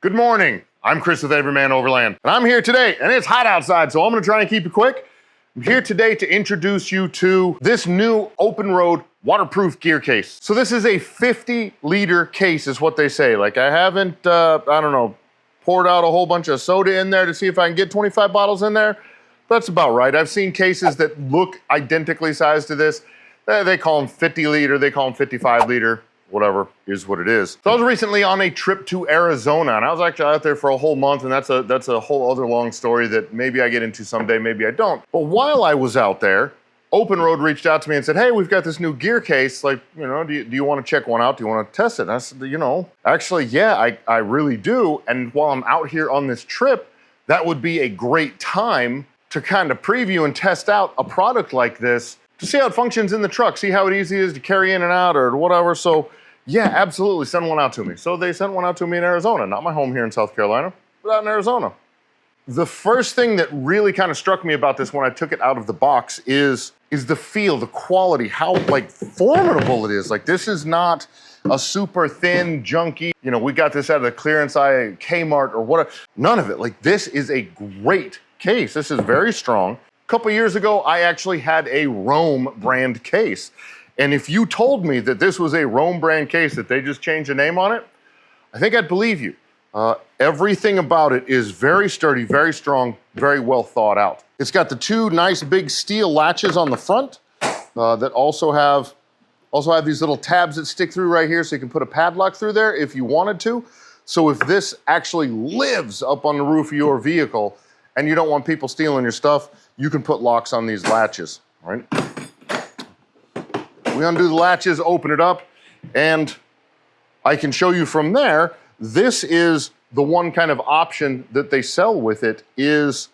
Good morning. I'm Chris with Everyman Overland, and I'm here today, and it's hot outside, so I'm gonna try and keep it quick. I'm here today to introduce you to this new Openroad waterproof gear case. So this is a 50-liter case is what they say. Like I haven't, poured out a whole bunch of soda in there to see if I can get 25 bottles in there. That's about right. I've seen cases that look identically sized to this. They call them 50-liter, they call them 55-liter. Whatever is what it is. So I was recently on a trip to Arizona, and I was actually out there for a whole month, and that's a whole other long story that maybe I get into someday, maybe I don't. But while I was out there, Openroad reached out to me and said, hey, we've got this new gear case, like, do you want to check one out? Do you want to test it? And I said, actually, yeah, I really do. And while I'm out here on this trip, that would be a great time to kind of preview and test out a product like this to see how it functions in the truck, see how easy it is to carry in and out or whatever. So yeah, absolutely, send one out to me. So they sent one out to me in Arizona, not my home here in South Carolina, but out in Arizona. The first thing that really kind of struck me about this when I took it out of the box is the feel, the quality, how formidable it is. Like this is not a super thin, junky, we got this out of the clearance aisle at Kmart or whatever. None of it. Like this is a great case. This is very strong. A couple years ago, I actually had a Rome brand case. And if you told me that this was a Rome brand case, that they just changed the name on it, I think I'd believe you. Everything about it is very sturdy, very strong, very well thought out. It's got the two nice big steel latches on the front that also have these little tabs that stick through right here, so you can put a padlock through there if you wanted to. So if this actually lives up on the roof of your vehicle and you don't want people stealing your stuff, you can put locks on these latches, all right? We undo the latches, open it up, and I can show you from there. This is the one kind of option that they sell with it is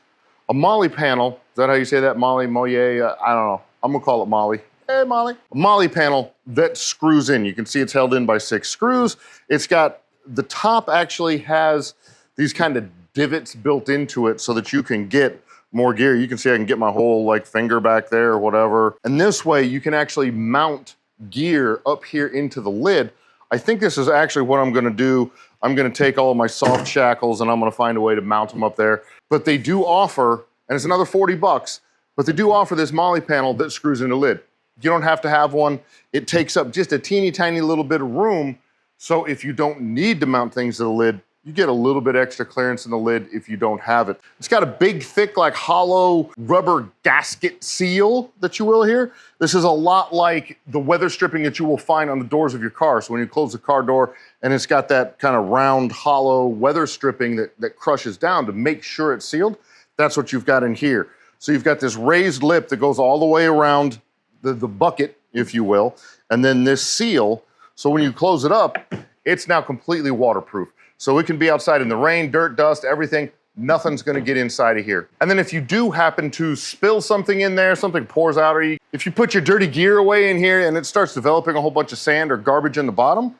a Molly panel. Is that how you say that? Molly, Moye, I don't know. I'm gonna call it Molly. Hey, Molly. A Molly panel that screws in. You can see it's held in by 6 screws. It's got, the top actually has these kind of divots built into it so that you can get more gear. You can see I can get my whole finger back there or whatever. And this way you can actually mount gear up here into the lid. I think this is actually what I'm gonna do. I'm gonna take all of my soft shackles and I'm gonna find a way to mount them up there. But they do offer, and it's another 40 bucks, but they do offer this Molly panel that screws in the lid. You don't have to have one. It takes up just a teeny tiny little bit of room. So if you don't need to mount things to the lid, you get a little bit extra clearance in the lid if you don't have it. It's got a big, thick, hollow rubber gasket seal that you will here. This is a lot like the weather stripping that you will find on the doors of your car. So when you close the car door and it's got that kind of round, hollow weather stripping that crushes down to make sure it's sealed, that's what you've got in here. So you've got this raised lip that goes all the way around the bucket, if you will, and then this seal. So when you close it up, it's now completely waterproof. So it can be outside in the rain, dirt, dust, everything. Nothing's gonna get inside of here. And then if you do happen to spill something in there, something pours out, or if you put your dirty gear away in here and it starts developing a whole bunch of sand or garbage in the bottom,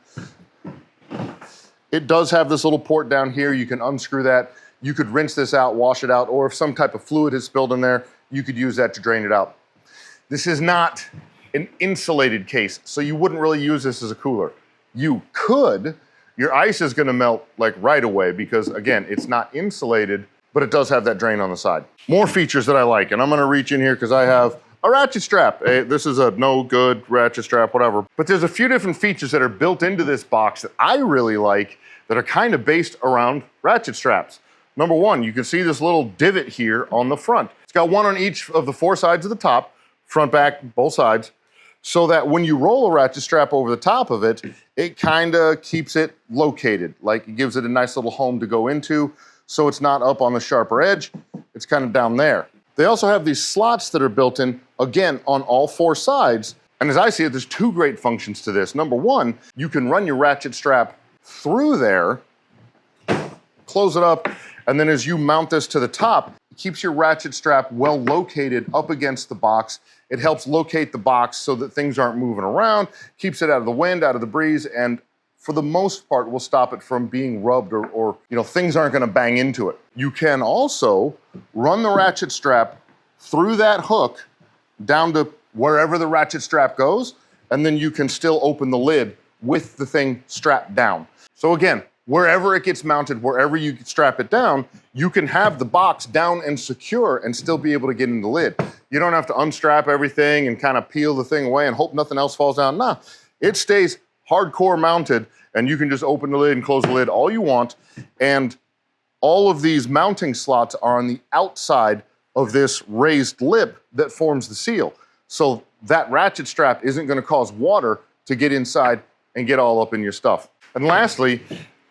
it does have this little port down here. You can unscrew that. You could rinse this out, wash it out, or if some type of fluid has spilled in there, you could use that to drain it out. This is not an insulated case, so you wouldn't really use this as a cooler. You could. Your ice is gonna melt right away because again, it's not insulated, but it does have that drain on the side. More features that I like, and I'm gonna reach in here because I have a ratchet strap. This is a no good ratchet strap, whatever. But there's a few different features that are built into this box that I really like that are kind of based around ratchet straps. Number one, you can see this little divot here on the front. It's got one on each of the 4 sides of the top, front, back, both sides, so that when you roll a ratchet strap over the top of it, it kind of keeps it located. It gives it a nice little home to go into, so it's not up on the sharper edge, it's kind of down there. They also have these slots that are built in, again, on all 4 sides. And as I see it, there's 2 great functions to this. Number one, you can run your ratchet strap through there, close it up, and then as you mount this to the top, it keeps your ratchet strap well located up against the box. It helps locate the box so that things aren't moving around, keeps it out of the wind, out of the breeze, and for the most part will stop it from being rubbed or things aren't gonna bang into it. You can also run the ratchet strap through that hook down to wherever the ratchet strap goes, and then you can still open the lid with the thing strapped down. So again, wherever it gets mounted, wherever you strap it down, you can have the box down and secure and still be able to get in the lid. You don't have to unstrap everything and kind of peel the thing away and hope nothing else falls down. Nah, it stays hardcore mounted, and you can just open the lid and close the lid all you want. And all of these mounting slots are on the outside of this raised lip that forms the seal. So that ratchet strap isn't going to cause water to get inside and get all up in your stuff. And lastly,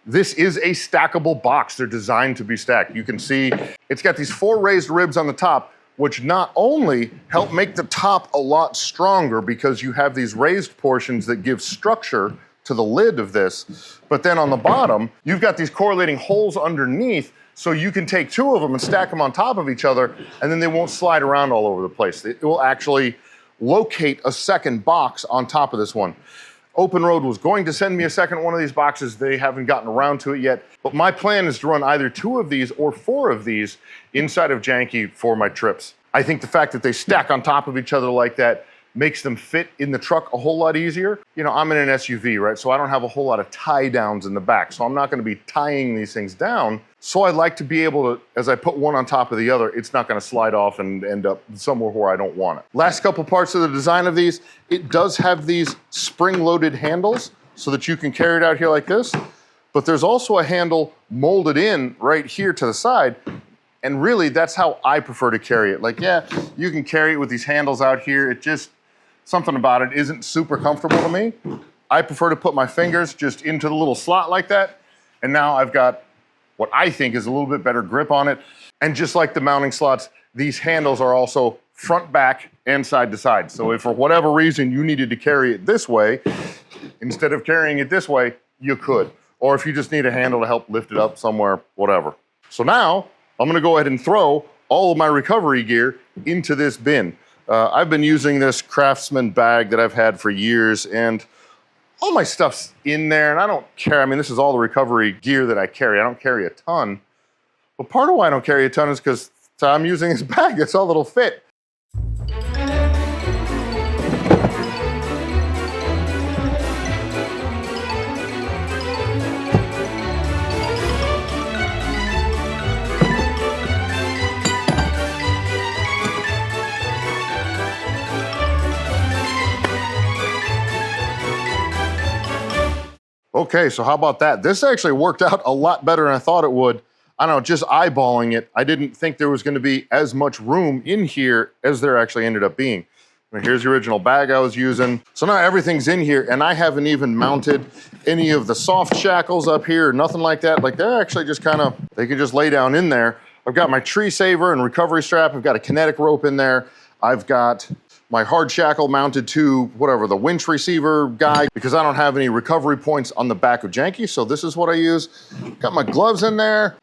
this is a stackable box. They're designed to be stacked. You can see it's got these 4 raised ribs on the top, which not only help make the top a lot stronger because you have these raised portions that give structure to the lid of this, but then on the bottom, you've got these correlating holes underneath, so you can take 2 of them and stack them on top of each other, and then they won't slide around all over the place. It will actually locate a second box on top of this one. Openroad was going to send me a second one of these boxes. They haven't gotten around to it yet, but my plan is to run either 2 of these or 4 of these inside of Janky for my trips. I think the fact that they stack on top of each other like that makes them fit in the truck a whole lot easier. You know, I'm in an SUV, right? So I don't have a whole lot of tie downs in the back. So I'm not gonna be tying these things down. So I like to be able to, as I put one on top of the other, it's not gonna slide off and end up somewhere where I don't want it. Last couple parts of the design of these, it does have these spring-loaded handles so that you can carry it out here like this. But there's also a handle molded in right here to the side. And really, that's how I prefer to carry it. Like, yeah, you can carry it with these handles out here. It just, something about it isn't super comfortable to me. I prefer to put my fingers just into the little slot like that. And now I've got what I think is a little bit better grip on it. And just like the mounting slots, these handles are also front, back, and side to side. So if for whatever reason you needed to carry it this way, instead of carrying it this way, you could. Or if you just need a handle to help lift it up somewhere, whatever. So now I'm gonna go ahead and throw all of my recovery gear into this bin. I've been using this Craftsman bag that I've had for years, and all my stuff's in there, and I don't care. I mean, this is all the recovery gear that I carry. I don't carry a ton. But part of why I don't carry a ton is because I'm using this bag. That's all it'll fit. Okay, so how about that? This actually worked out a lot better than I thought it would. I don't know, just eyeballing it, I didn't think there was gonna be as much room in here as there actually ended up being. Now, here's the original bag I was using. So now everything's in here, and I haven't even mounted any of the soft shackles up here, nothing like that. Like, they're actually just kind of, they can just lay down in there. I've got my tree saver and recovery strap. I've got a kinetic rope in there. I've got my hard shackle mounted to whatever, the winch receiver guy, because I don't have any recovery points on the back of Janky, so this is what I use. Got my gloves in there.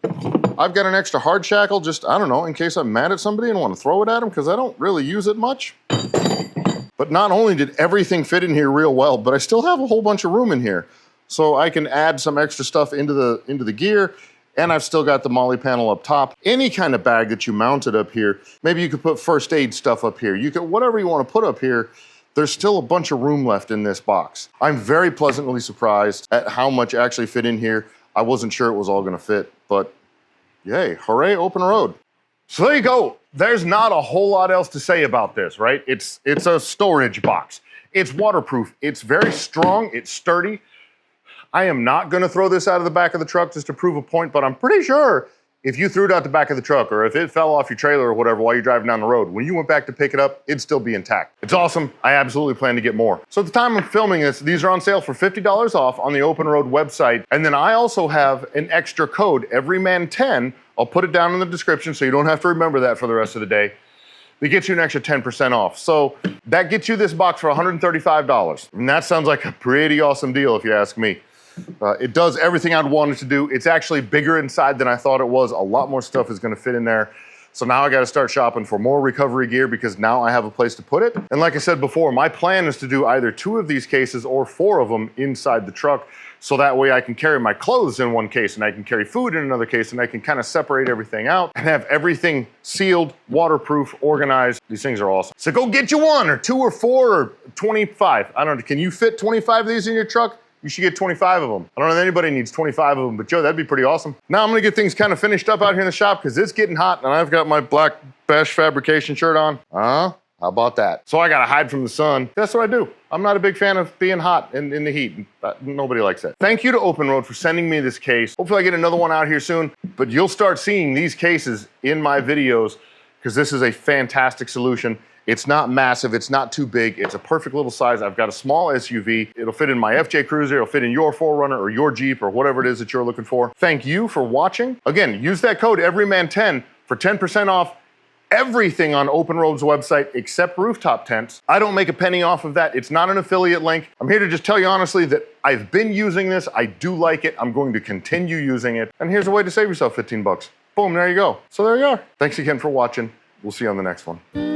I've got an extra hard shackle, just, I don't know, in case I'm mad at somebody and want to throw it at them, because I don't really use it much. But not only did everything fit in here real well, but I still have a whole bunch of room in here. So I can add some extra stuff into the gear, and I've still got the molly panel up top. Any kind of bag that you mounted up here, maybe you could put first aid stuff up here. You could, whatever you want to put up here, there's still a bunch of room left in this box. I'm very pleasantly surprised at how much actually fit in here. I wasn't sure it was all gonna fit, but yay, hooray, Openroad. So there you go. There's not a whole lot else to say about this, right? It's a storage box. It's waterproof, it's very strong, it's sturdy. I am not gonna throw this out of the back of the truck just to prove a point, but I'm pretty sure if you threw it out the back of the truck or if it fell off your trailer or whatever while you're driving down the road, when you went back to pick it up, it'd still be intact. It's awesome. I absolutely plan to get more. So at the time I'm filming this, these are on sale for $50 off on the Openroad website. And then I also have an extra code, Everyman10. I'll put it down in the description so you don't have to remember that for the rest of the day. It gets you an extra 10% off. So that gets you this box for $135. And that sounds like a pretty awesome deal if you ask me. It does everything I'd want it to do. It's actually bigger inside than I thought it was. A lot more stuff is gonna fit in there. So now I gotta start shopping for more recovery gear because now I have a place to put it. And like I said before, my plan is to do either 2 of these cases or 4 of them inside the truck. So that way I can carry my clothes in one case and I can carry food in another case and I can kind of separate everything out and have everything sealed, waterproof, organized. These things are awesome. So go get you 1 or 2 or 4 or 25. I don't know, can you fit 25 of these in your truck? you should get 25 of them. I don't know if anybody needs 25 of them, but Joe, that'd be pretty awesome. Now I'm gonna get things kind of finished up out here in the shop because it's getting hot and I've got my black Bash Fabrication shirt on. How about that? So I gotta hide from the sun. That's what I do. I'm not a big fan of being hot in the heat. Nobody likes that. Thank you to Openroad for sending me this case. Hopefully I get another one out here soon, but you'll start seeing these cases in my videos because this is a fantastic solution. It's not massive, it's not too big, it's a perfect little size. I've got a small SUV. It'll fit in my FJ Cruiser, it'll fit in your 4Runner or your Jeep or whatever it is that you're looking for. Thank you for watching. Again, use that code EVERYMAN10 for 10% off everything on Openroad's website except rooftop tents. I don't make a penny off of that. It's not an affiliate link. I'm here to just tell you honestly that I've been using this. I do like it. I'm going to continue using it. And here's a way to save yourself 15 bucks. Boom, there you go. So there you are. Thanks again for watching. We'll see you on the next one.